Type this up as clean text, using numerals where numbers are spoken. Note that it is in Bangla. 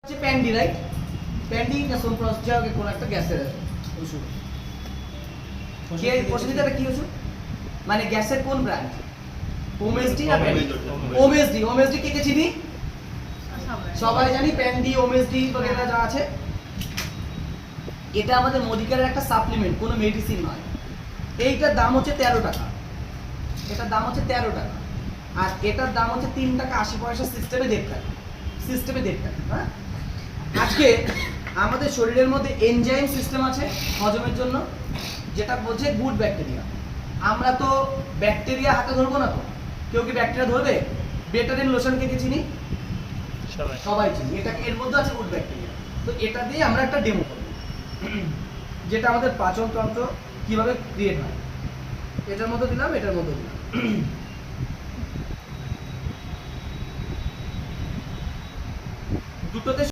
হচ্ছে প্যান্ডি, রাইট? প্যান্ডি না সোনপ্রস যা কোন একটা গ্যাসের ওষুধ। কি প্রসিডিউরটা কি ওষুধ? মানে গ্যাসের কোন ব্র্যান্ড? ওমেসডি না প্যান্ডি? ওমেসডি। ওমেসডি কে কে চিনি? সবাই জানি। প্যান্ডি, ওমেসডি বগেরা যা আছে, এটা আমাদের মেডিকেলের একটা সাপ্লিমেন্ট, কোনো মেডিসিন নয়। এইটার দাম হচ্ছে 13 টাকা। এটার দাম হচ্ছে 13 টাকা। আর এটার দাম হচ্ছে 3 টাকা 80 পয়সা, সিস্টেমে 1.5 টাকা। সিস্টেমে 1.5 টাকা। হ্যাঁ, আজকে আমাদের শরীরের মধ্যে এনজাইম সিস্টেম আছে হজমের জন্য, যেটা বলছে গুড ব্যাকটেরিয়া। আমরা তো ব্যাকটেরিয়া হাতে ধরবো না, তো কেউ কি ব্যাকটেরিয়া ধরবে? বেটারিন লোশন কে চিনি? সবাই চিনি। এটা এর মধ্যে আছে গুড ব্যাকটেরিয়া। তো এটা দিয়ে আমরা একটা ডেমো করব, যেটা আমাদের পাচন তন্ত্র কিভাবে ক্রিয়েট হয়। এটার মধ্যে দিলাম, এটার মধ্যে দিলাম। দুটোতে